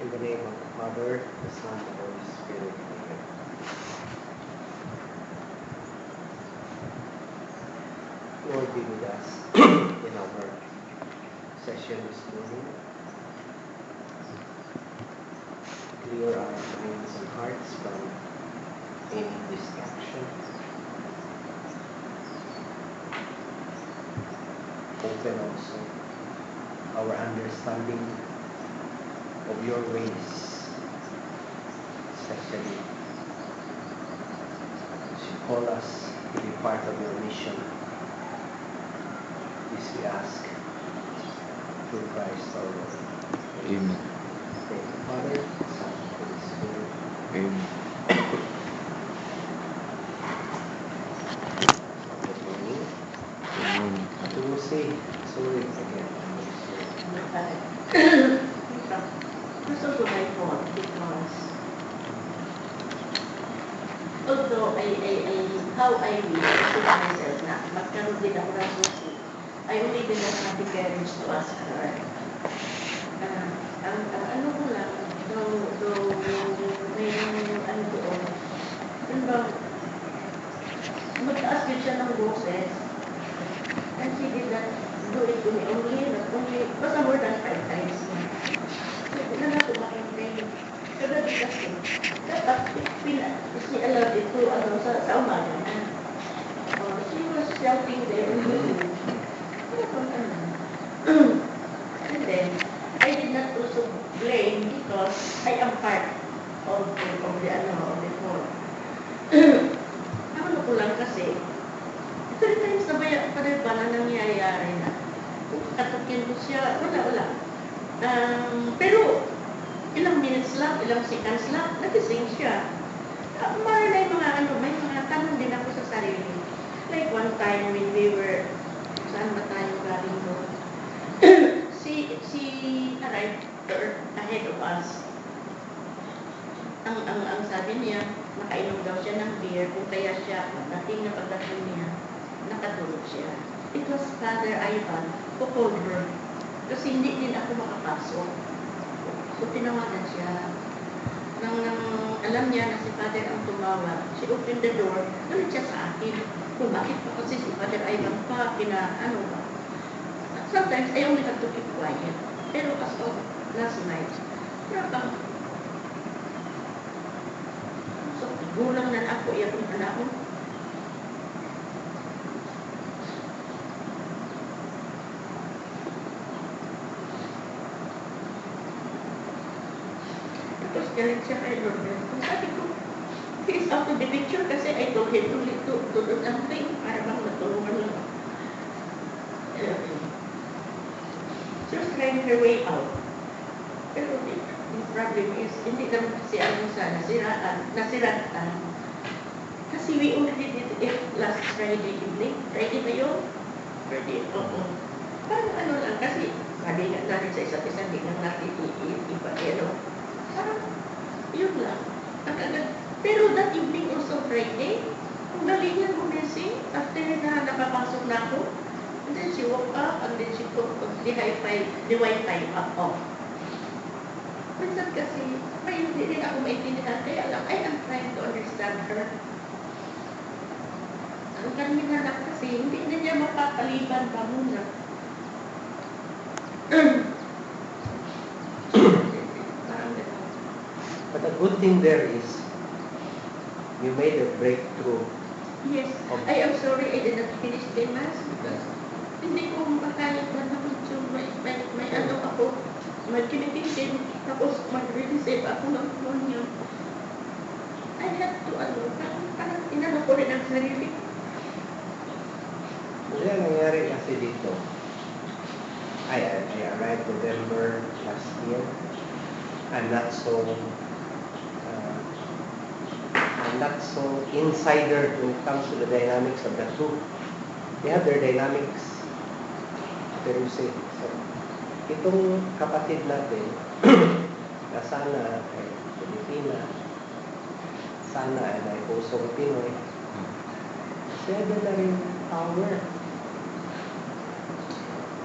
In the name of the Father, the Son, and the Holy Spirit. Amen. Lord, be with us in our session this morning. Clear our minds and hearts from any distraction. Open also our understanding of your ways, especially as you call us to be part of your mission. This we ask through Christ our Lord. Amen. Thank you, Father, Son, and Holy Spirit. Amen. Good morning. Good morning. To say sorry again. First of all, I thought because although how I wish to myself na magkaroon din ako ng susi, I really did not have the courage to ask her. Ang ano ko lang, though may ano doon, yun ba, magtaas din siya ng boses, and she did not do it to me only, basta more than 5 times. Hindi na tumakintay. Kaya kasi, dapat she allowed it to, sa umaga na. She was shouting there. And then, I did not also blame because I am part of the phone. Ano ko lang kasi, 3 times na ba na nangyayari na? Kung katukin ko siya, wala. Pero, ilang minutes lang, ilang seconds lang, nagising siya. May mga tanong din ako sa sarili. Like one time when we were, saan ba tayo galing doon? She arrived ahead of us. Ang sabi niya, nakainom daw siya ng beer, kung kaya siya, pagdating niya, nakatulog siya. It was Father Ivan who called her. Kasi hindi din ako makapasok. So, tinawagan siya. Nang alam niya na si Father ang tumawag, she opened the door, galit siya sa akin. Kung bakit pa kasi si Father Ivan pa, ba. Sometimes, I only have to keep quiet. Pero as of last night, parang, so, gulang na ako, iyak yung anak ko. Tapos galit siya kay Robert. Kung sabi ko, he is out of the picture kasi I told him to do something para bang matulungan lang. She was trying her way out. Pero the problem is, hindi naman kasi nasiraan. Kasi we already did it last Friday evening. Friday ba yun? Friday, oo. Parang lang, kasi sabi nga natin sa isa't isa, hindi lang natin iba, parang, yun lang. Pero that evening also Friday, ang galing niya gumising after na nakapasok na ako. And then she woke up and then she put the Wi-Fi off. Minsan kasi, hindi rin ako maintindihan. Kaya lang, I am trying to understand her. Ang kanina lang kasi, hindi na niya mapapaliban pa muna. But the good thing there is, you made a breakthrough. Yes, I am sorry I did not finish the mass because hindi ko makakaya na medyo may ako, mag-kinikisin, tapos mag-receive ako ng phone niya. I had to parang inano ko rin ang sarili. Kaya nangyari kasi dito, I arrived November last year. I'm not so insider when it comes to the dynamics of the two. They have their dynamics. Pero so, itong kapatid natin, na sana ay Pilipina, sana ay may pusong Pinoy, kasi na rin power.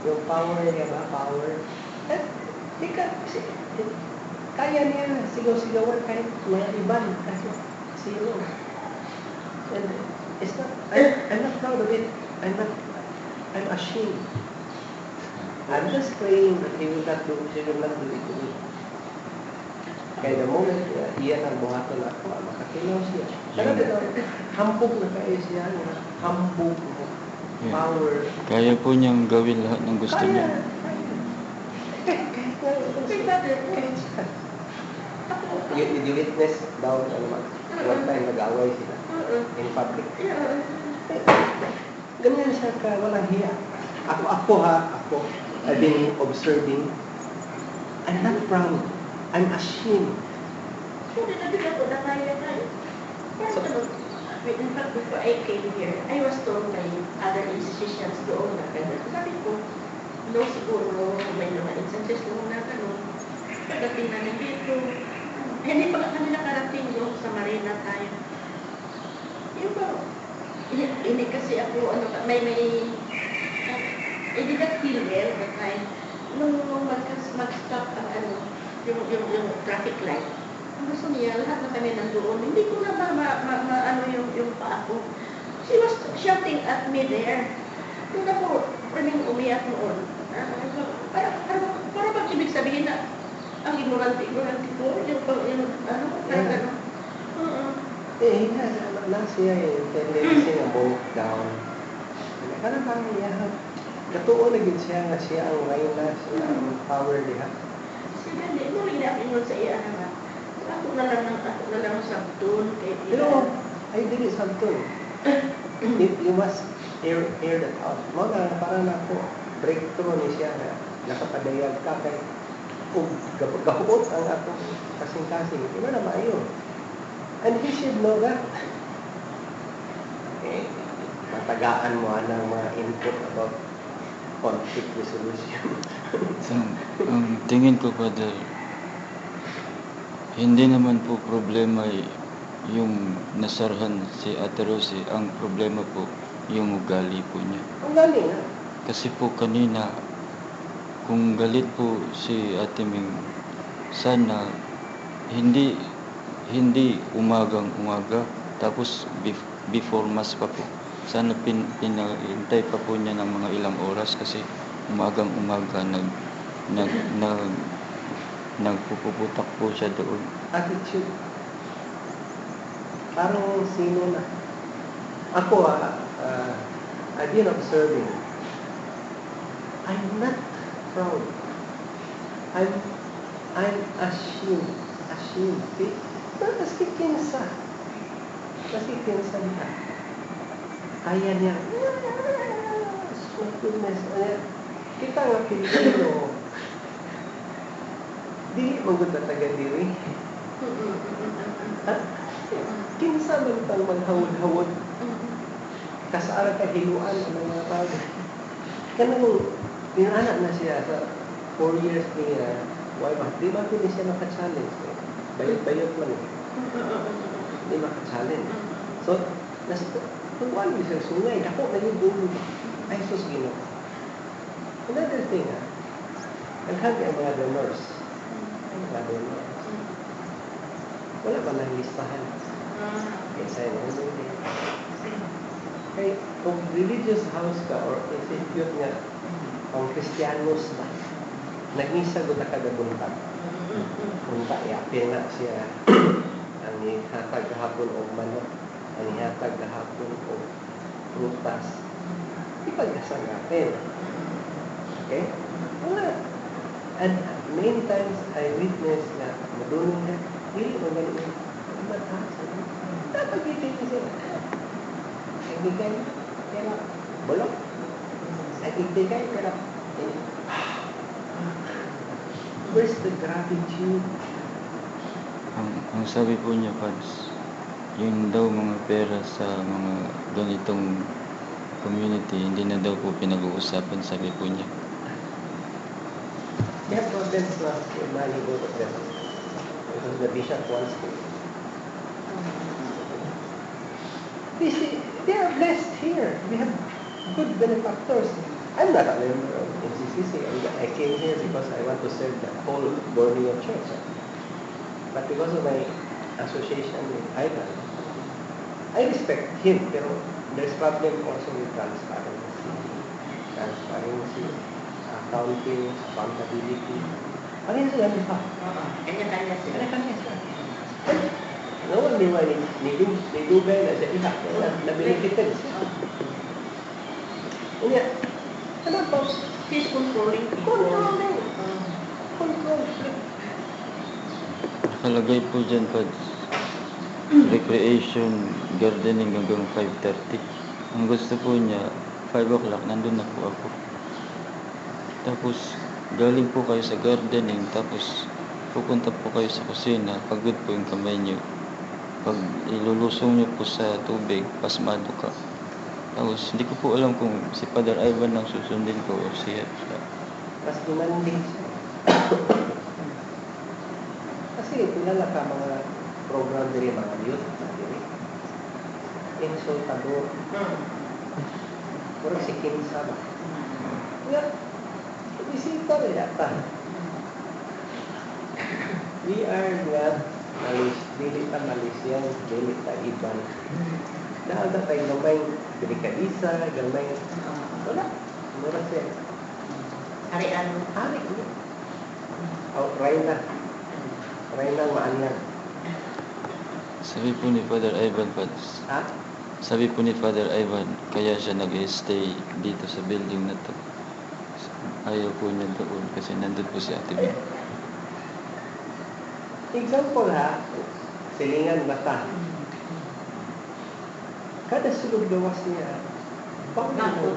Yung power niya ba? Power? Kaya niya sigaw-sigawan kahit mga iban, kahit sino. And it's not, I'm not proud of it. I'm ashamed. I'm just praying that she will not do it to me. Kaya the moment iyan ang buhaton ako, makatilaw siya. Pero hambog na kayo siya, hambog mo, power. Kaya po niyang gawin lahat ng gusto niya. You witness daw, one time nag-away sila in public. Ganyan siya ka, walang hiya. Ako, I've been observing. I'm not proud. I'm ashamed. Hindi na din ako nakaya tayo. In fact, before I came here, I was told by other institutions doon na gano'n. Sabi ko, no, siguro may mga instances doon na gano'n. Pagdating na dito, hindi pa kami nakarating doon sa Marina tayo. Yung ba, hindi kasi ako, I did not feel well that time. Nung mag-stop ang yung traffic light. Ang gusto niya, lahat na kami nandoon. Hindi ko na yung paa ko. She was shouting at me there. Doon ako, pwedeng umiyak noon. Parang ibig sabihin na, ang ignorante ko, parang gano'n. Siya tendency na bolt down. Parang niya, katuo na gid siya nga siya ang reyna, siya ang power diha. Hindi mo rin ingon sa iya na ako na lang sabton. Pero, ay dili sabton. You must air that out. Mga para na ako, breakthrough ni siya na nakapadayag ka kay kung gahuot ang atong kasing-kasing. Iba na maayo. And he should know that. Matagaan mo ng mga input about conflict resolution. So, ang tingin ko, Father, hindi naman po problema yung nasarhan si Ate Rosie. Ang problema po, yung ugali po niya. Ang galing, ha? Kasi po kanina, kung galit po si Ate Ming, sana hindi umagang-umaga, tapos before mass pa po. Sana pinahintay pa po niya ng mga ilang oras kasi umagang-umaga nagpupuputak po siya doon. Attitude. Parang sino na. Ako, I've been observing. I'm not proud. I'm ashamed. See? Maski kinsa niya. Kaya niya. So goodness. Kita nga Pilipino. Di magod na taga-diri. Kinsa man tang maghawod-hawod. Kasara ka hiluan ang mga tao. Kanang inanak na siya sa 4 years niya. Why ba? Di ba pwede siya maka-challenge? Bayot-bayot lang. Di maka-challenge. So, kung wala siya sungay, ako na yung dulo. Ay, sus, Ginoo. Another thing, naghabi ang mga donors. Wala ba nang listahan? Kaysa yun. Kaya kung religious house ka or institute nga, kung Kristiyanos ba, nagmisa ko na kagabuntag. Punta, iapin na siya ang ihatag hapon o manok, ang ihatag hapon o prutas. Ipagkasang natin. Okay? Wala. And many times I witness na madunong na, hindi mo ganun, mataas. Dapat itin siya. Ang igay, kaya bulok. Ang igay, kaya where's the gratitude? Ang sabi po niya, Pads, yung daw mga pera sa mga ganitong community, hindi na daw po pinag-uusapan, sabi po niya. They have problems na with money, both of them. Because the bishop wants to. They are blessed here. We have good benefactors. I'm not a member of NCCC. I came here because I want to serve the whole Borneo Church. But because of my association with Ivan, I respect him, pero there's problem also with transparency, accounting, accountability. Ano yun sila niya pa? Kanya-kanya sila. Kanya-kanya sila. No one knew ni Dugay na siya iha, na-benefited siya. Unya, ano po? He's controlling people. Control. Nakalagay po dyan, Pads. Recreation, gardening hanggang 5:30. Ang gusto po niya, 5 o'clock, nandun na po ako. Tapos, galing po kayo sa gardening, tapos pupunta po kayo sa kusina, pagod po yung kamay niyo. Pag ilulusong niyo po sa tubig, pasmado ka. Tapos, hindi ko po alam kung si Father Ivan ang susundin ko o siya. Mas demanding siya. Kasi pinala ka mga program diri mga youth na diri. Insultador. Puro si Kinsa ba? Nga, bisita rin yata. We are not dili ta Malaysian, dili ta Iban. Dahil na tayo gamay delikadisa, gamay. Wala. Mura siya. Hari-ano. Hari ko. Rayna. Rayna maanyag. Sabi po ni Father Ivan, Pads. Ha? Sabi po ni Father Ivan, kaya siya nag-stay dito sa building na to. Ayaw po niya doon kasi nandun po si Ate Bea. Example ha, silingan bata. Kada sulog gawas niya, Bangko.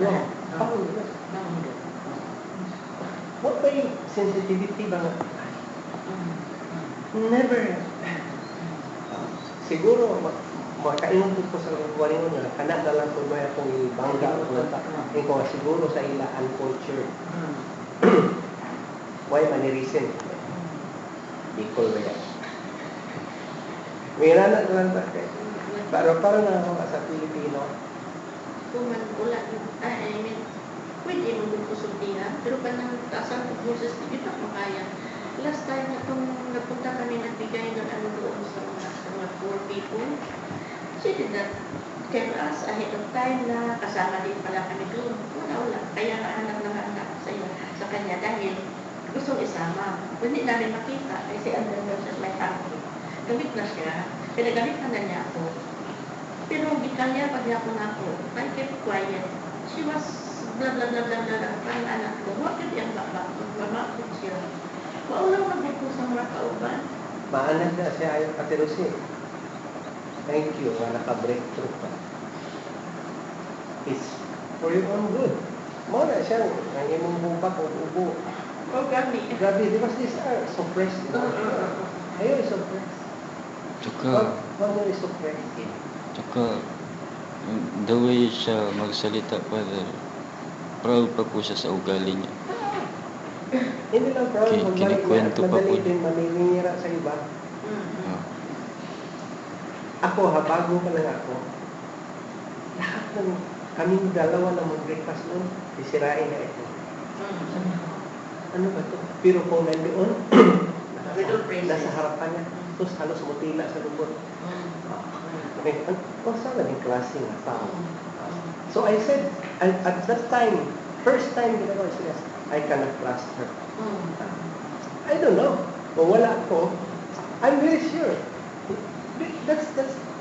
What ba yung sensitivity ba? Never. Siguro, makainom ko sa waringon nga, kana na lang kung may akong ibangga o nata. Ikaw siguro sa ila uncultured. Why manirisin? Bicol ba yan? May nanak lang ba kayo? Parang na ako sa Pilipino. Wala. I mean, pwede mo dun kusultihan, pero pa nang taasang boses, hindi pa makaya. Last time na itong nagpunta kami nagbigay ng ano doon sa mga poor people, she did not tell us ahead of time na kasama din pala kami doon. Wala. Kaya hanap ng anak sa kanya dahil gustong isama. Hindi namin makita kasi andun daw siya may tangko. Gamit na siya, pinagamitan na niya ako. Pero gikan niya pag niya ako, I kept quiet. She was blah blah blah blah blah. Parang anak ko, bakit yung baba? Mamakot siya. Maulang nagbuko sa mga kauban. Maanag na siya ayaw Ate Lucy. Thank you, naka-breakthrough pa. It's for your own good. Muna siya, ang imong bupak o ubo. Oh, gabi. Grabe, di ba these are suppressed? Ayaw i-suppress. Tsaka, Huwag mo i-suppress. tsaka, the way siya magsalita, Father, proud pa po siya sa ugali niya. Hindi lang proud, Kinikwento pa po madali niya. din maninira sa iba. Ah, Ako, bago pa lang ako, lahat ng kaming dalawa na mag-breakfast noon, isirain na ito. Sabi ko, ano ba ito? Pero kung nandoon, Little princess. nasa harapan niya, tapos halos mutila sa lubot. Saan na yung klase nga tao? So I said, at that time, first time ginagawa siya, I cannot trust her. I don't know. Kung wala ako, I'm very sure. That's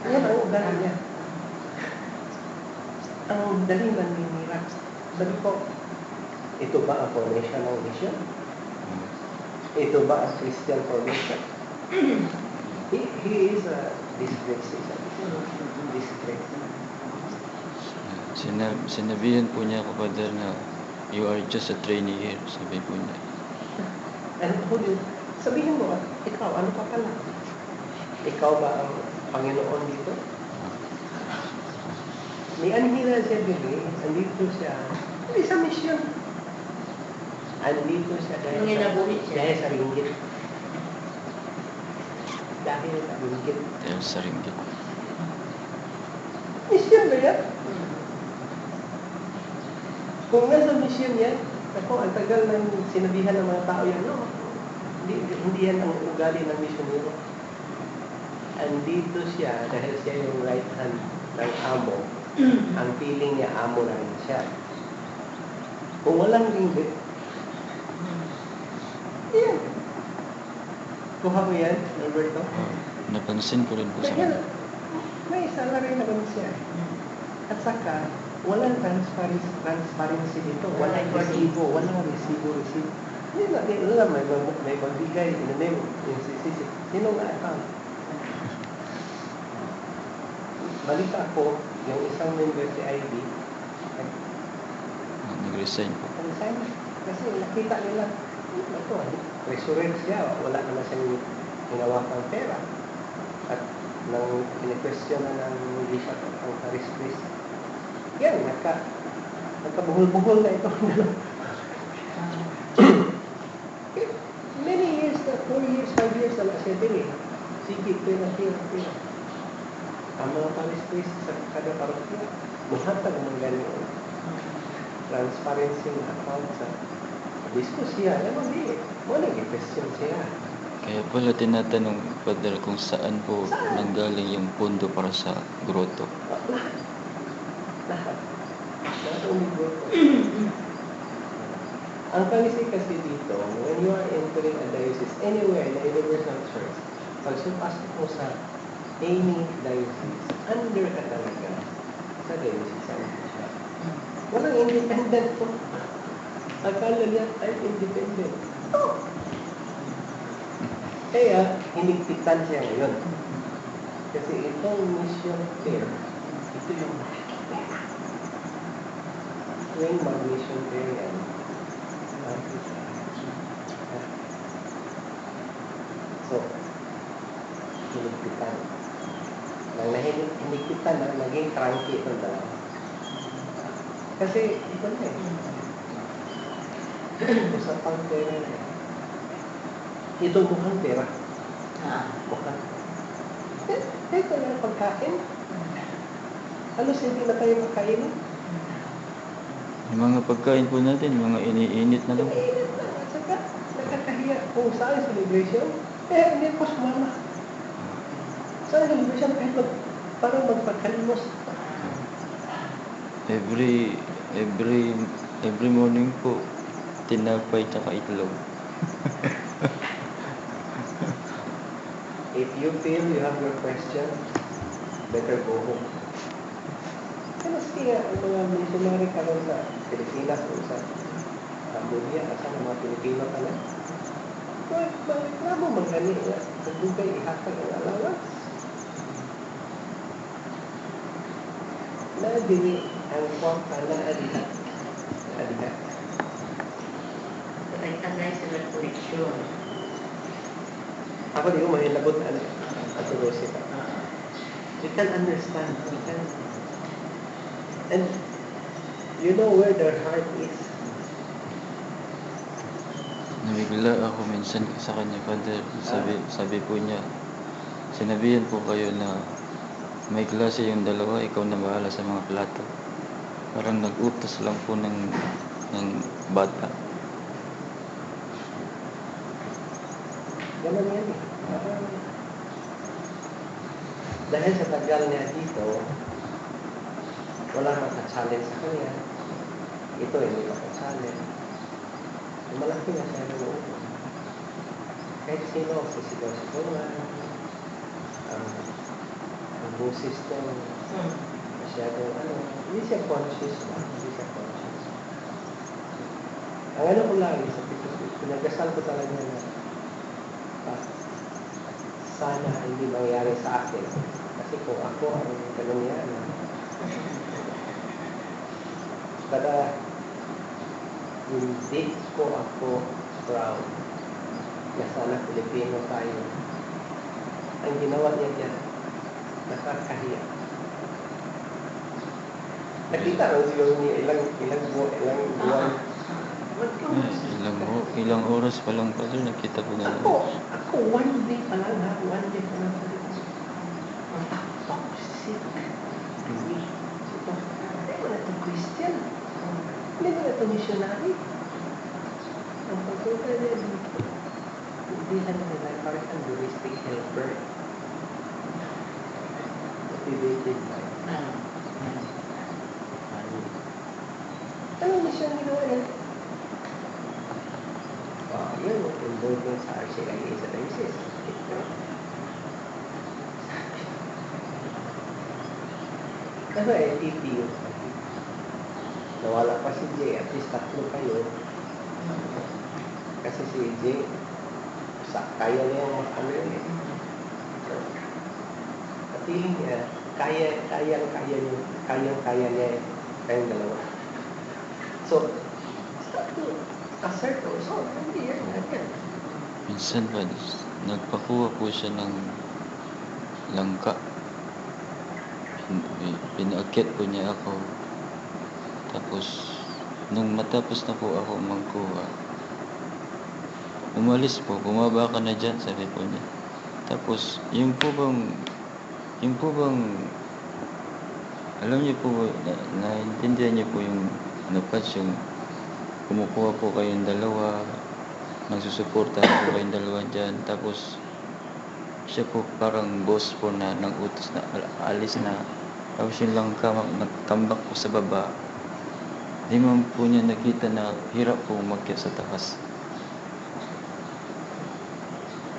yan ang ugali niya. Ang daling maninira. Sabi ko, ito ba ang formation ng mission? Ito ba ang Christian formation? He is a disgrace. Disgrace. Sinabihan po niya ako, Father, na you are just a trainee here, sabi po niya. And sabihin mo, ikaw, ano ka pala? Ikaw ba ang Panginoon dito? May anhira siya bili, andito siya. Hindi sa mission. Andito siya Nung inabuhi siya. dahil sa ringgit. Dahil sa ringgit. Dahil sa ringgit. Mission ba yan? Kung nasa mission yan, ako, ang tagal ng sinabihan ng mga tao yan, no? Hindi yan ang ugali ng missionero. andito siya dahil siya yung right hand ng amo, ang feeling niya amo na rin siya. Kung walang linggit, yan. Kuha mo yan, Alberto? Napansin ko rin po sa Kaya, kanya. may salary naman siya. At saka, walang transparency dito. Walang resibo. Hindi natin alam, may magbigay in the name of CCC. Sino nga account? Balita ko, yung isang member si ID, Nag-resign po. resign kasi nakita nila, ito, resurrect siya, wala naman siyang hinawakang pera. At nang kine-question na ng bishop ang Paris-Chris, yan, nagkabuhol-buhol na ito. Many years na, 4 years, 5 years na siya din eh. Sige, pera. Ang mga Paris-Chris sa kada parokya, muhatag ng ganyan. Transparency ng account sa discuss siya. Alam mo, wala nag-question siya. Kaya pala tinatanong, Father, kung saan po nanggaling yung pondo para sa grotto. Lahat. Lahat ang grupo. Ang kalisi kasi dito, when you are entering a diocese, anywhere in the Universal Church, pag sumapasok mo sa any diocese, under ka talaga sa diocese. Walang independent po. Akala niya, I'm independent. Oh! Kaya, hinigpitan siya ngayon. Kasi itong mission fair, ito yung tuwing mag-mission fair yan, so, hinigpitan. Nang hinigpitan na, naging cranky itong dalawa. Kasi, ito na eh. Usapang pera na eh. Ito mukhang pera. Mukhang. Ito na ang pagkain. Halos hindi na tayo makainin. Yung mga pagkain po natin, mga iniinit na lang. Iniinit na. At saka, nakakahiya. Kung saan celebration, hindi po sumama. Saan celebration kahit parang magpagkalimos. Every morning po, tinapay tsaka itlog. If you feel you have your question, better go home. Kasi kaya ang mga missionary karon sa Pilipinas o sa Cambodia, asa ng mga Pilipino ka na, bakit mo magani na nagbugay ihatag ang alawas? Nadini ang kwarta na adihat. Adihat. Ay, tanay sila koleksyon. Ako di ko mahilabot na at Rosita. We can understand. And you know where their heart is. Nabigla ako minsan sa kanya, Father. Sabi po niya, sinabihan po kayo na may klase yung dalawa, ikaw na bahala sa mga plato. Parang nag-utos lang po ng bata. Ganun yan eh. Dahil sa tagal niya dito, wala maka-challenge sa kanya. Ito hindi maka-challenge. Malaki na siya ng loob. Kahit sino, sisigaw-sigaw nga. Ang boses ko, masyadong hindi siya conscious ba? Hindi siya conscious. Ang ano ko lagi sa pinagdasal ko talaga na sana hindi mangyari sa akin. Kasi kung ako ang ganun yan. Kada hindi ko ako proud na sana Pilipino tayo. Ang ginawa niya dyan, nakakahiya. Nakita rin siguro niya ilang buwan. Ilang oras pa lang, Father, nakita po na. Ako, one day pa lang ha. One day pa lang. Ang toxic. Hindi mo na ito Christian. Hindi mo na ito missionary. Ang pagpunta niya dito, hindi lang nila parang ang touristic helper. cultivated by Ah, honey. Ano mission ginawa niya? Yun, involved yun sa RCIA sa ISIS. Ano TP yun? Nawala pa si Jay, at least tatlo kayo. Kasi si Jay, kaya niya yung ano yun eh. So, kapiling niya, kayang-kaya niya eh, kayong dalawa. So, start to assert also, hindi yan, yan. Minsan pa, nagpakuha po siya ng langka. Pinaakyat po niya ako. Tapos, nung matapos na po ako magkuha, umalis po, bumaba ka na dyan, sabi po niya. Tapos, yung po bang, alam niyo po, naintindihan niyo po yung, yung kumukuha po kayong dalawa, nagsusuporta po kayong dalawa dyan, tapos, siya po parang boss po na nang utos na alis na, tapos yung langka nagtambak po sa baba. Di man po niya nakita na hirap po umakyat sa taas.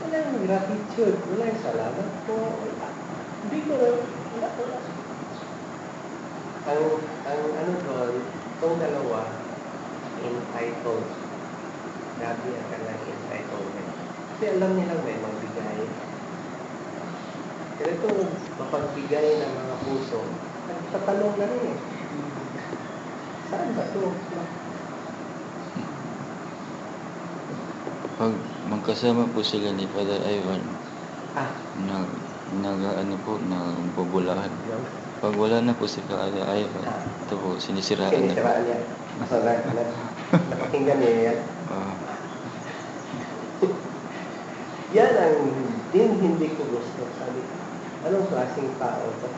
Walang gratitude, walang salamat po. Hindi ko wala. Ang ano doon, itong dalawa, entitled. Grabe ang kanilang entitlement. Kasi alam nilang may magbigay. Pero ito, mapagbigay ng mga puso, nagtatanong na rin eh. Saan ba ito? Pag magkasama po sila ni Father Ivan, nagbubulahan. Pag wala na po si Father Ivan, ito po, sinisiraan na. Sinisiraan niya. So, napakinggan niya yan. Yan ang hindi ko gusto. Sabi, anong klaseng tao to?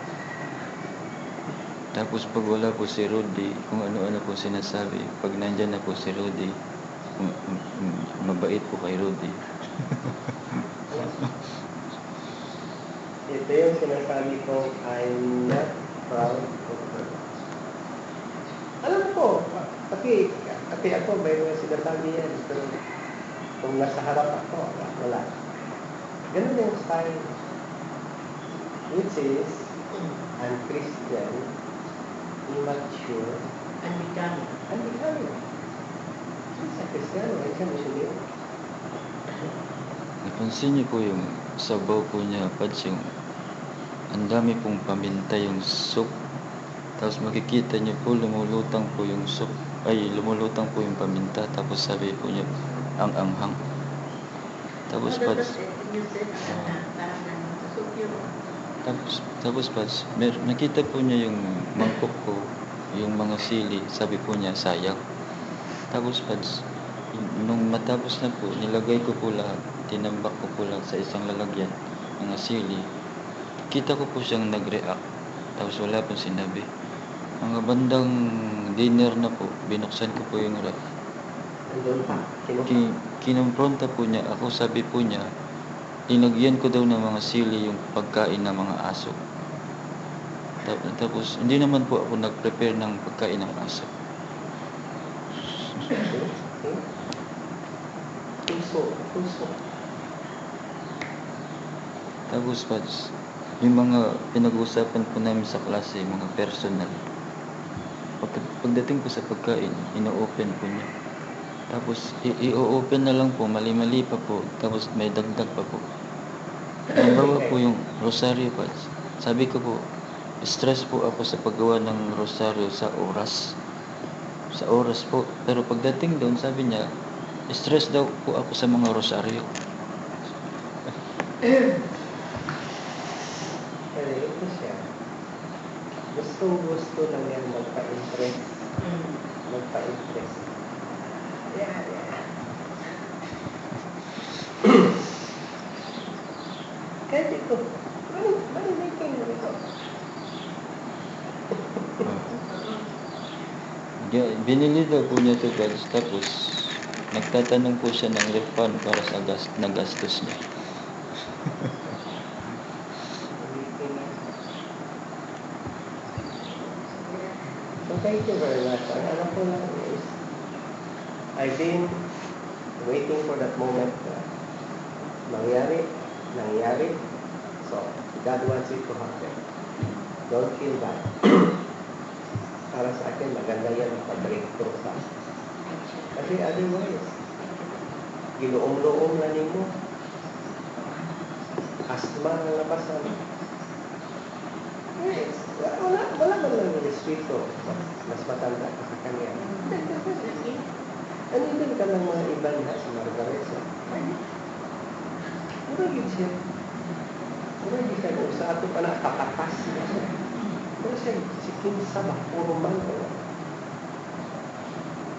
Tapos pag wala po si Rudy, kung ano-ano po sinasabi, pag nandyan na po si Rudy, mabait po kay Rudy. Ito yung sinasabi ko, I'm not proud of her. Alam ko, pati ako, may mga sinasabi yan. Pero kung nasa harap ako, wala. Ganun yung style. Which is, un-Christian, immature, unbecoming. Sa Kristiyano, ay siya Muslim. Napansin niyo po yung sabaw po niya, Pads, yung ang dami pong paminta yung soup. Tapos makikita niyo po, lumulutang po yung soup. Lumulutang po yung paminta. Tapos sabi po niya, ang anghang. Tapos Pads, tapos Pads, nakita po niya yung mangkok ko, yung mga sili, sabi po niya, sayang. Tapos Pads, nung matapos na po, nilagay ko po lahat, tinambak ko po lang sa isang lalagyan, mga sili. Kita ko po siyang nag-react, tapos wala pong sinabi. Mga bandang dinner na po, binuksan ko po yung ref. Kinompronta po niya, ako sabi po niya, inagyan ko daw ng mga sili yung pagkain ng mga aso. Tapos, hindi naman po ako nag-prepare ng pagkain ng aso. Puso. Tapos, Pads, yung mga pinag-uusapan po namin sa klase, mga personal. Pagdating po sa pagkain, ino-open po niya. Tapos, i-open na lang po, mali-mali pa po. Tapos, may dagdag pa po. Halimbawa po yung rosaryo, Pads. Sabi ko po, stress po ako sa paggawa ng rosaryo sa oras. Sa oras po. Pero pagdating doon, sabi niya, stress daw po ako sa mga rosaryo. Pero ito siya. Gusto lang yan magpa-impress. Yeah. Kahit ito, mali making ito. Binili daw po niya ito, Pads. Tapos, nagtatanong po siya ng refund para sa nagastos niya. Thank you very much. Ang ano ko lang is, I've been waiting for that moment na nangyari. So, God wants it to happen. Don't feel bad. Para sa akin, maganda yan ang pag-breakthrough sa akin. Kasi otherwise, ginuom-luom na ninyo. Asma ang labasan. Yes. Wala man lang respeto. Mas matanda ka sa kanya. Ano ka ng mga iba na si Margaresa? Muragin siya. Muragin siya kung sa ato pa nakakapas siya. Pero siya, si Kinsa ba? Puro man ko.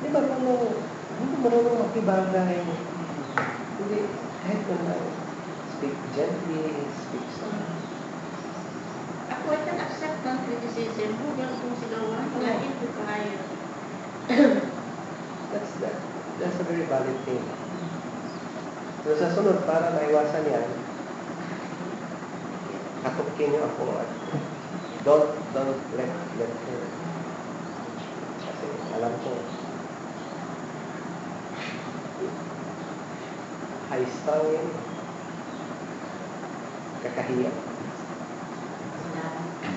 Di ba hindi marunong makibagay. Hindi, kahit man lang. Speak gently, speak soft. Ako ay can accept ng criticism. Huwag lang kung sigawan. Lain ko kaya. That's a very valid thing. So sa sunod, para maiwasan yan, katukin niyo ako at don't let her. Kasi alam ko, high strung yan. Kakahiya.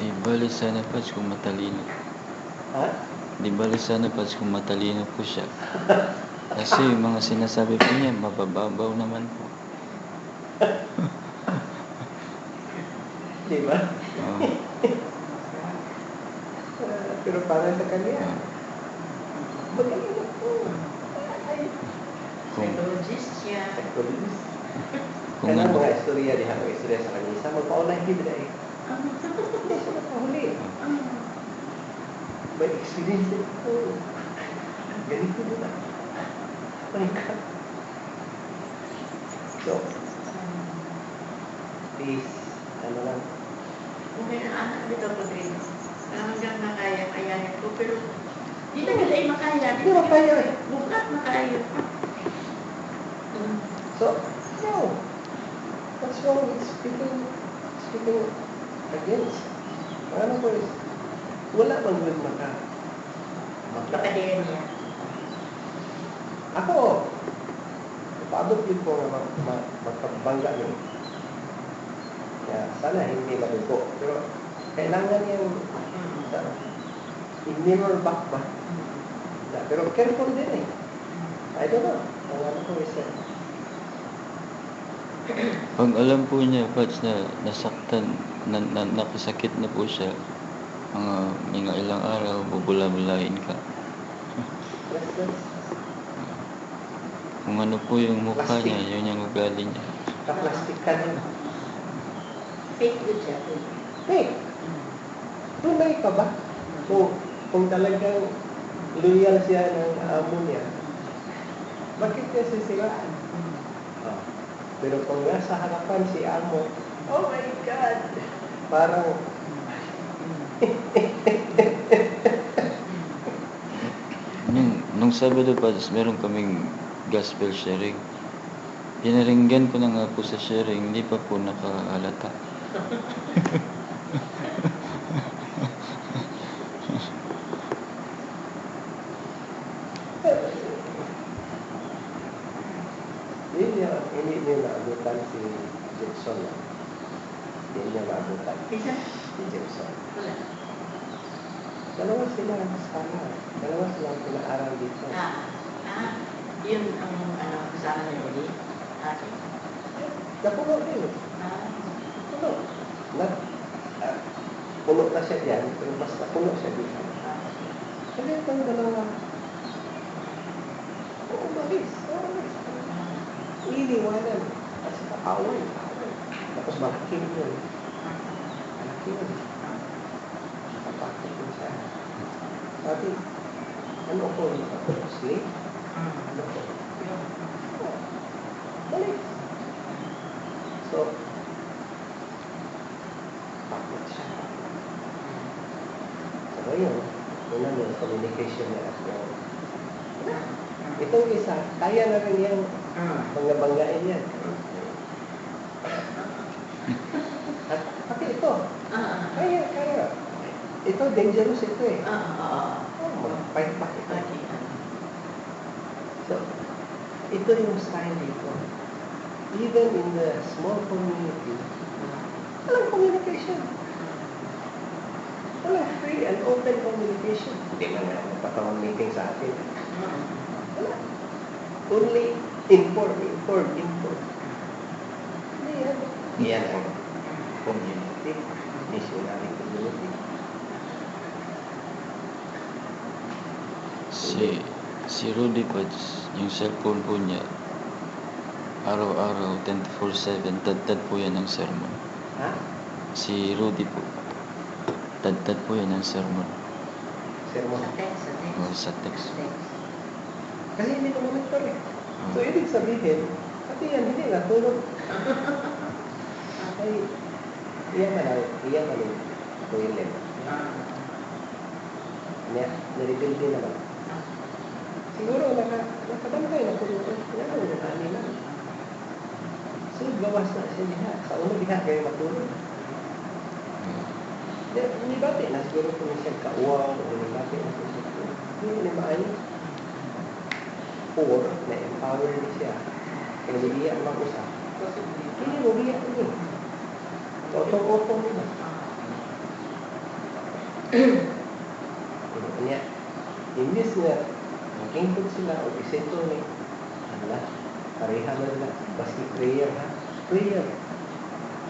Di bali sana pa kung matalino. Ha? Di bali sana pa kung matalino po siya. Kasi yung mga sinasabi po niya, mabababaw naman po. Di ba? Oo. Pero para sa kanya, magaling ako. Kung, Psychologist siya. Psychologist. kung Kaya ano, mga istorya diha, mga istorya sa kanisa, magpaunay hindi na eh. Hindi siya magpahuli. May experience din ako. Ganito din ako. My God. So, please, ano lang, Kung may anak dito ko rin. Hanggang makaya, kayanin ko. Pero, di na nila makaya. hindi mo kaya eh. Bukat makaya. So, no. What's wrong with speaking against? Ano ko is, wala bang good Makadiyan niya. Ako, paabot din ko na magpagbangga niyo. Kaya sana hindi malugo. Pero kailangan yung mirror back ba? Pero careful din eh. I don't know. Ang ano ko is pag alam po niya, Pats, na nasaktan, nakasakit na po siya, mga ilang araw, bubula-bulain ka. that's Kung ano po yung mukha niya, yun yung ugali niya. kaplastikan yun. Fake good siya. Hey, tunay ka ba? Kung talagang loyal siya ng amo niya, bakit niya sisilaan? Pero kung nasa harapan si amo, oh my God! Parang, Nung Sabado pa, meron kaming gospel sharing. Pinaringgan ko na nga po sa sharing, hindi pa po nakahalata. hindi niya naabutan si Jackson. Hindi niya naabutan Isa? si Jackson. Wala. Dalawa sila kasama. Dalawa silang pinaaral dito. Yun ang kasama niya ulit. Napuno din. Puno. Puno na siya dyan, pero mas napuno siya dito. Kaya itong dalawa, umalis. Iniwanan. Kasi kaaway. Tapos malaki yun. Malaki yun. Kapatid ko siya. Sabi, ano ko? Slave? Ano ko? Balik. So, bakit siya? So, ngayon, yun yung communication niya at yung itong isa, kaya na rin yung bangga-banggain yan. At pati ito, kaya. Ito, dangerous ito eh. Fight back ito. So, ito yung style dito. Even in the small community, walang communication. Walang free and open communication. Hindi man nga magpatawang meeting sa atin. Wala. Only inform. Yan ang community, missionary community. Si Rudy Pads, yung cellphone po niya, araw-araw, 24/7, tad po yan ng sermon. Ha? Si Rudy po, tad po yan ng sermon. Sermon. Sa text. Kasi hindi ko monitor eh. So, ibig sabihin, pati yan, hindi natulog. Ay, iyan man yung toilet. Nirebuild din naman. Siguro, nakabantay na tulog. Yan ang nani na. So, gawas na siya diha. Sa uno diha kayo matulog. Hindi bati na siguro kung siya kauwang o hindi bati na kung siya tulog. Hindi maayo. Or, na-empower niya siya. Kaya nibiya ang mag-usap. Hindi mo biya niya. Otong-otong nila. Kanya, imbis nga, mag-input sila o isento ni, pareha na nila. Basta prayer ha. Prayer.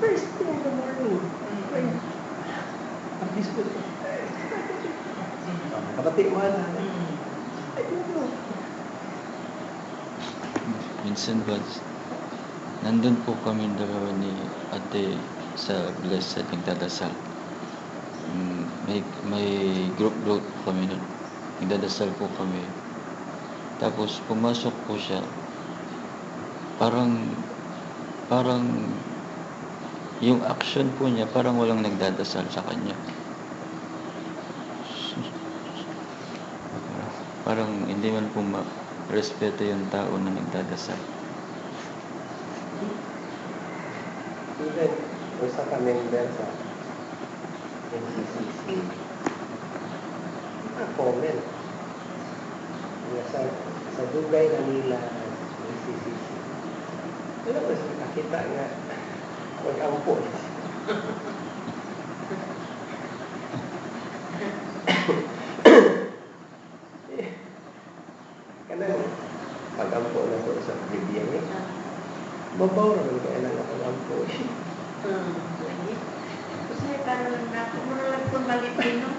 First thing in the morning. Prayer. At least ko. Kapati mo na. I don't know. Minsan ba, nandun po kami dalawa ni ate sa Blessed nagdadasal. May group po kami nun. Nagdadasal po kami. Tapos pumasok po siya. Parang yung action po niya parang walang nagdadasal sa kanya. Parang hindi man po respeto yung tao na nagdadasal. Even, usa ka member sa NCCC. Comment. Sa dugay na nila NCCC. Wala ko sa nakita nga mag-ampo. Kanang pag-ampo na ko sa Biblia eh. Mabaw naman kaya lang ako ampo eh. Kasi parang lang kung balik din, no?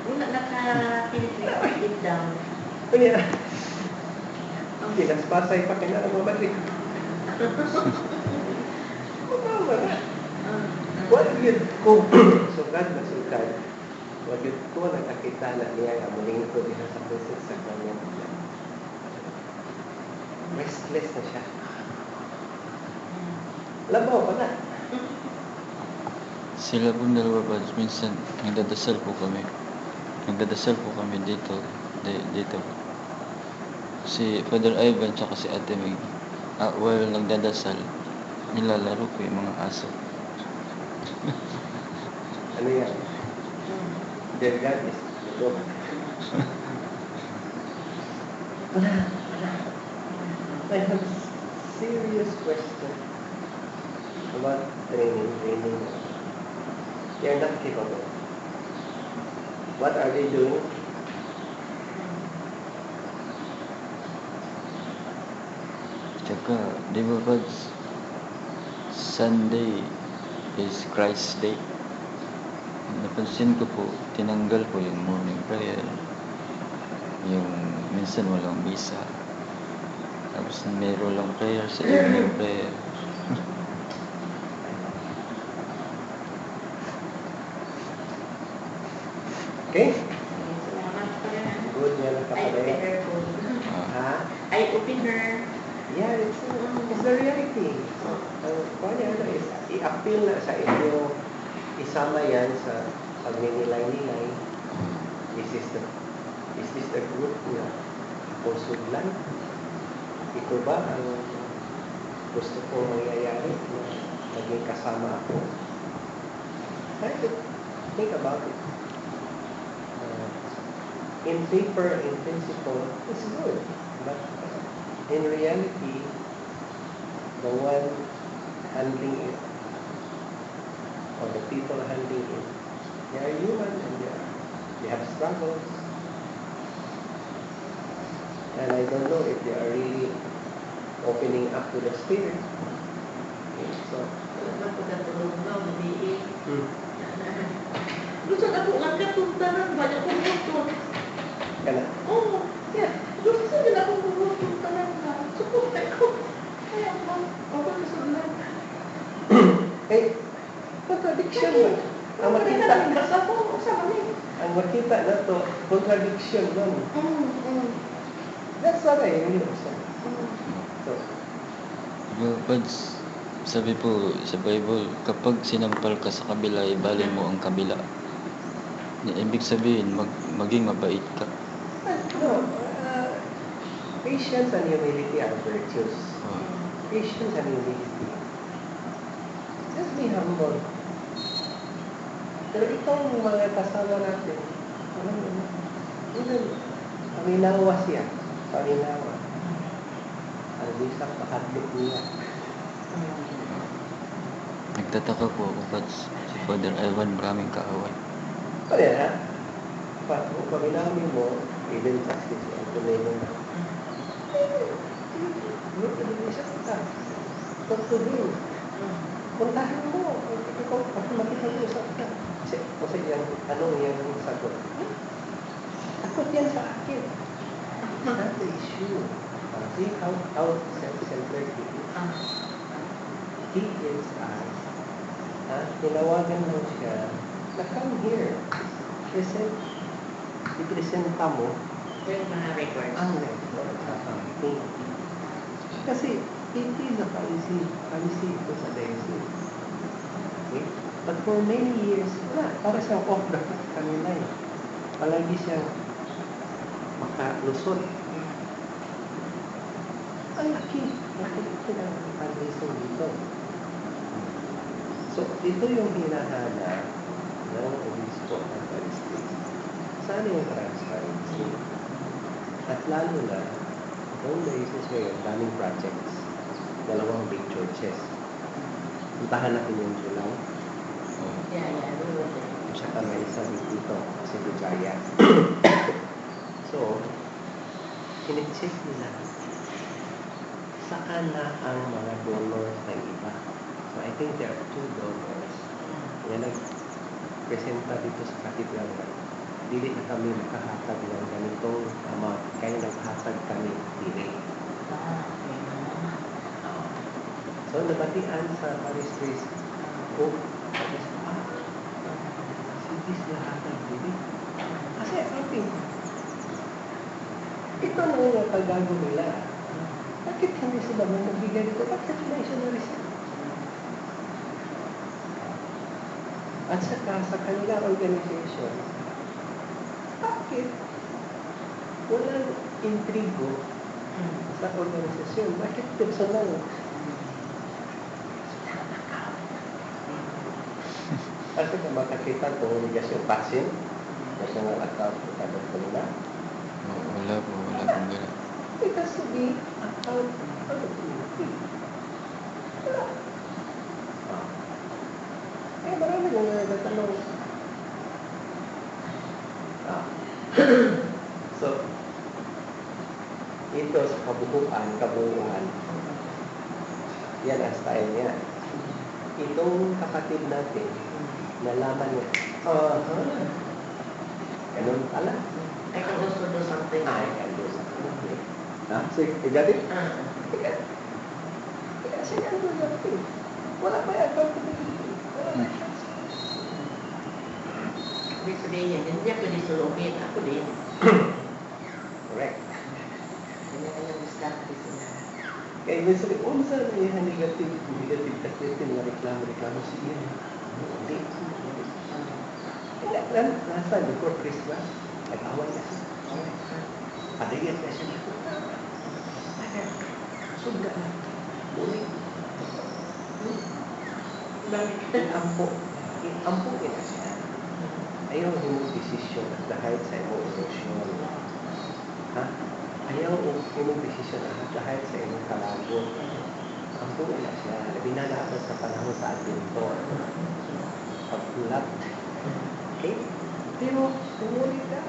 Wala naka-deep down. Kaya, pinaspasay pa kaya ang mabalik. Mabaw na. What yun ko, sugad na sugad. What yun ko nakakita na niya ang muling ko din sa presence sa kanya. Restless na siya. Labaw pa na. Sila po dalawa pa, minsan nagdadasal po kami dito. Si Father Ivan tsaka si Ate Meg, while nagdadasal, nilalaro po yung mga aso. Ano yan? Their God is the dog. I have serious question about training. They are not capable. What are they doing? Tsaka, di ba ba, Sunday is Christ's Day. Napansin ko po, tinanggal po yung morning prayer. Yung minsan walang misa. Tapos meron lang prayer sa evening prayer. Okay? Salamat pa rin. Good yan ang kapatid. Eye-opener po. Ha? Eye-opener. Yeah, it's the reality. Ang ano is, i-appeal na sa inyo, isama yan sa pagninilay-nilay. Is this the group na pusudlan? Ito ba ang gusto ko mangyayari na maging kasama ako? Try to think about it. in paper, in principle, it's good. But in reality, the one handling it, or the people handling it, they are human and they have struggles. And I don't know if they are really opening up to the Spirit. Okay, so, Wala ko katulog na, umiiit. hmm. Gusto na ko lang katuntanan, banyak kong butol. Kana, Oo, yeah. Gusto na akong butol talaga. Support ako. Kaya mo, ako gusto lang. eh, contradiction ba? Ang makita, Basta ko, sama niya. ang makita na to, contradiction man. That's what I really observe. So, Pads, sabi po sa Bible, kapag sinampal ka sa kabila, ibalin mo ang kabila. Ibig sabihin, maging mabait ka. no, patience and humility are virtues. Patience and humility. Just be humble. Pero itong mga kasama natin, alam mo, even paminawa siya. Paminawa. Ang bisang pakadlok niya. Nagtataka po ako, Pads, si Father Ivan maraming kaaway. Pero yan, ha? Kung paminawi mo, even justice, ang tunay mo na. Talk to him. Puntahan mo. Ikaw, makikipag-usap ka. Kasi yan, anong yan ang sagot? Takot yan sa akin. That's the issue. See how self-centered he is. He is us. Tinawagan lang siya na come here. Ipresenta mo Yung mga records. ang record sa campaign. Kasi it is a policy ito sa diocese. Okay? But for many years, wala. Para siyang off the hook kanila eh. Palagi siyang makalusot. Ang laki. Laki ng fundraising dito. So, ito yung hinahanap ng obispo at paristi. Sana yung transparency. At lalo na, yung diocese ngayon, daming projects. 2 big churches. Puntahan natin yung July. Yeah. Tsaka may isa dito, kasi Bujaya. So, kinicheck nila saan na ang mga donors ng iba. So, I think there are 2 donors. Yan nag-presenta dito sa cathedral na dili na kami makahatag ng ganitong amount. Kaya naghatag kami dili. So, nabatian sa parish priest, sige sila hatag dili. Kasi I think, ito na yung paggago nila. Bakit hindi sila magbigay dito? Bakit missionaries? At saka sa kanilang organization, bakit walang intrigo sa organisasyon? Bakit personal? Kasi kung makakita kung obligasyon pasin, national account o kadot ko nila, Wala pong gano'n. it has to be account of the community. Wala. Marami nang nagtatanong. So, ito sa kabuuan, yan ang style niya. Itong kapatid natin, nalaman niya, ganun pala. I can also do something. I can do something. So, you got it? Kasi yan do something. Wala pa yung accountability. Wala pa yung Ibig sabihin, hindi niya pwede sulungin. Ako din. correct. Kanya-kanyang diskarte sila. Kaya ibig sabihin, unsa na yung negative kasi na reklamo siya. Hindi. Nasa before Christmas, nag-away na siya. Padayat na siya dito. Sunda na. Ulit. Bakit? Ampo. Ampo na siya. ayaw imong desisyon at dahil sa imong emosyon. Ha? Ayaw imong desisyon at dahil sa imong kalagot. Ang buo na siya. Labi na natin sa panahon sa advento. Pagpulat. Okay? Pero, umulit ka.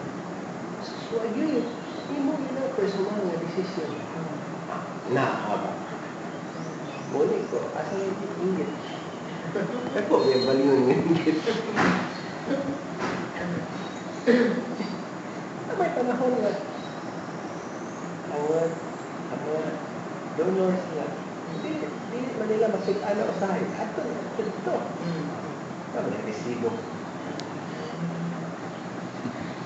So, yun, imo na personal na desisyon. Nahabak. Muli ko, asa yung ingit. Ako, may bali yung ingit. May panahon na ang mga donors na hindi man nila masig-ano usahin. Ito. Ano na resibo?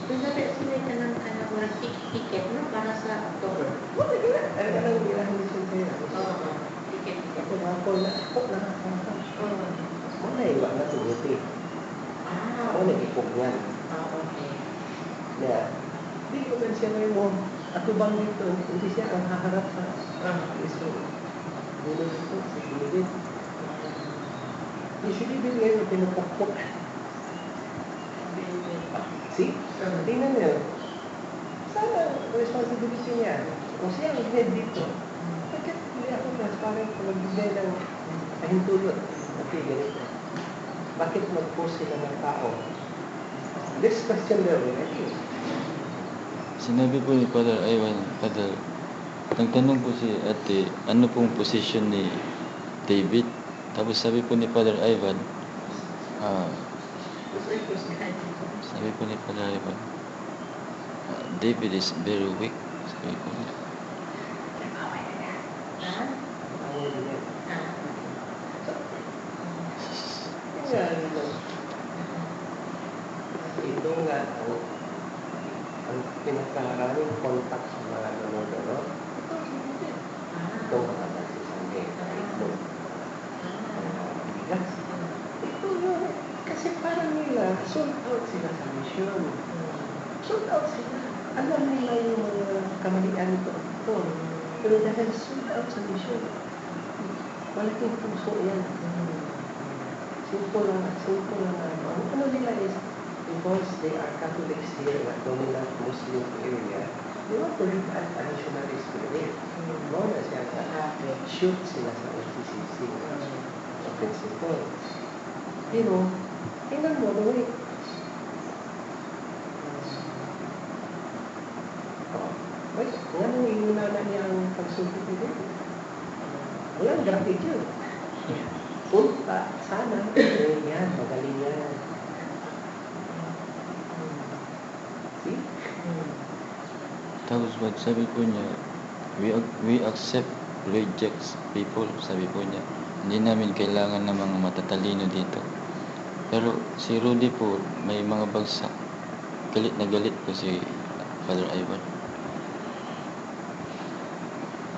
Yung sabi, sinay ka ng walang ticket, no? Para sa actor. Wala gila. Ano ka lang gila hindi siya. Oo. Ticket. Ako na nakakakak. Wala iwa na tumuti. Ako nag-ipog yan. Okay. Na, hindi ko man siya may mo. Ako bang dito, hindi siya ang haharap sa Kristo. Dito dito, sa Pilipin. Usually, bigay mo pinupukpok. See? Tingnan niyo. Sana, responsibility niya. Kung siya ang head dito, bakit hindi ako transparent kung magbigay ng pahintulot? Okay, ganito. Bakit mag-post sila ng tao? This question there, I think. Sinabi po ni Father Ivan, Father, nagtanong po si ate, ano pong position ni David? Tapos sabi po ni Father Ivan, sabi po ni Father Ivan, David is very weak. Sabi po niya. Ito nga ang pinakaraming contact sa mga donor-donor. Ito mga nagsisangge. Ito. Bigas. Ito yun. Kasi parang nila, sold out sila sa mission. Sold out sila. Alam nila yung mga kamalian nito. Pero dahil sold out sa mission, malaking puso yan. Simple lang. Ano nila is, because they are Catholics here in a dominant Muslim area, they want to live as a missionary spirit. No, na siya shoot sila sa OCCC sa principle. Pero, tingnan mo, wait. Wait, nga nang inuna niya ang pagsulti nila. Walang gratitude. Punta, sana, yan, magaling yan. See? Tapos sabi po niya, we accept rejects people, sabi po niya. Hindi namin kailangan ng mga matatalino dito. Pero si Rudy po, may mga bagsak. Galit na galit po si Father Ivan.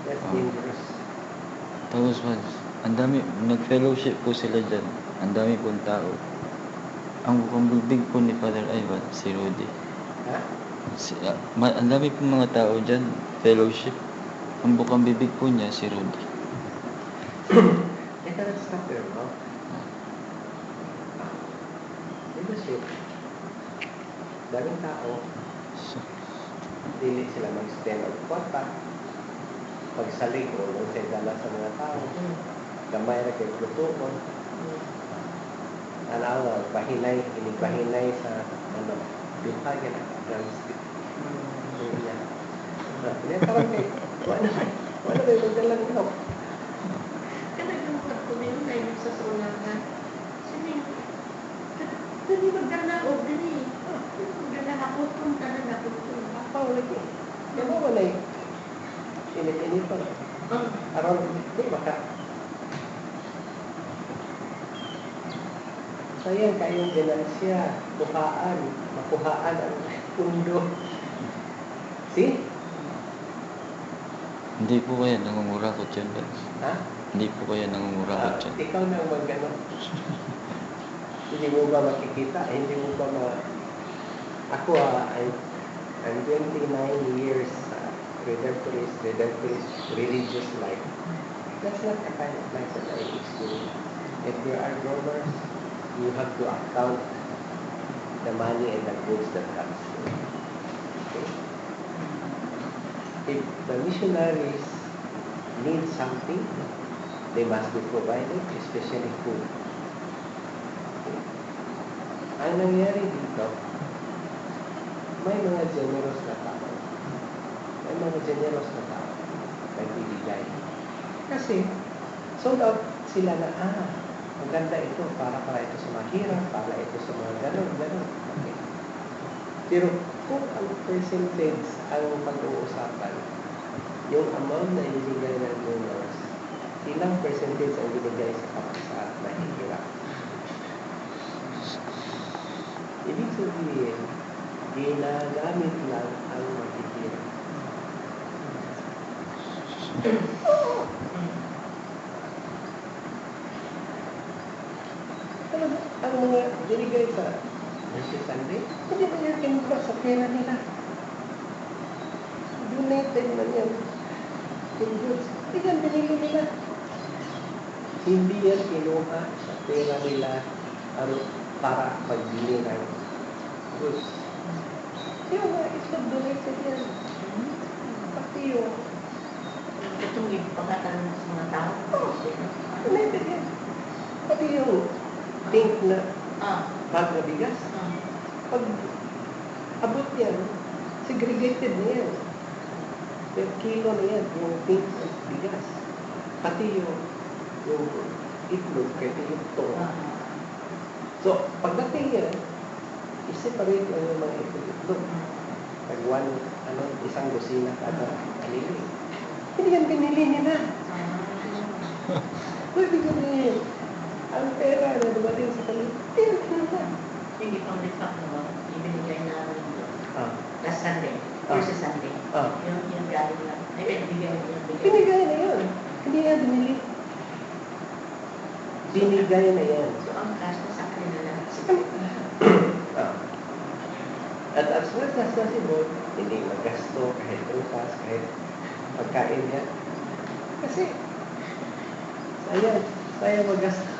That's dangerous. Tapos ang dami, nag-fellowship po sila dyan. Ang dami pong tao. Ang bukang bibig po ni Father Ivan, si Rudy. Ha? Ang dami pong mga tao dyan, fellowship. Ang bukang bibig po niya, si Rudy. I cannot stop there, no? Leadership. Daming tao, So, dili sila mag-spend of kwarta. Pagsalig o nung siya dala sa mga tao. Gamay na kayo plutukon. Alawa, inipahinay sa bihagan at transcript. Pinataran kayo. Wala kayo magdalang ikaw. Kaya yung pagkunin na yung sa sulangan. Sabi, hindi magdala o dili. Magdala ako kung tanan ako kung. Apaw lagi. Yan mo wala eh. Init-init pa. Aron, di baka. Sayang kayong ganansya. Makuhaan ang pundo. See? hindi po kaya nangungurakot dyan ba? Ha? Hindi po kaya nangungurakot dyan. Ikaw na ang mag-ano. Hindi mo ba makikita? Hindi mo ba Ako, I'm 29 years redemptorist, religious life. That's not the kind of life that I experience. If there are donors, you have to account the money and the goods that comes in. Okay? If the missionaries need something, they must be provided, especially food. Okay? Ang nangyari dito, may mga generous na tao. May mga generous na tao nagbibigay. Kasi, sold out sila na, ang ganda ito, para ito sa mahirap, para ito sa mga ganon. Okay. Pero kung ang percentage ang pag-uusapan, yung amount na ibigay ng donors, ilang percentage ang ibigay sa mahihirap? Ibig sabihin, ginagamit lang ang mahihirap. Ang mga binigay sa Mercy Sunday, hindi na yan kinuha sa pera nila. Donated man yan. In goods. Hindi yan binili nila. Hindi yan kinuha sa pera nila para pagbili ng goods. Yung mga itlog donated yan. Pati yung Itong ipangatan sa mga tao. donated yan. Pati yung pink na bag na bigas. Pag abot yan, segregated na yan. Per kilo na yan, yung pink na bigas. Pati yung itlog, pati yung tono. So, pagdating yan, i-separate lang yung mga itlog. Isang dosina kada kanili. Hindi yan binili nila. Pwede ganyan. Ang pera na dumating sa kanila, Hindi pang repack naman. Ibinigay namin doon. Last Sunday. First Sunday. Yung galing lang. Ay, binigay yung Binigay na yun. Hindi yan binili. Binigay na yan. So, ang cash na sa kanila lang. At as much as possible, hindi magasto kahit upas, kahit pagkain niya. Kasi, sayang magasto.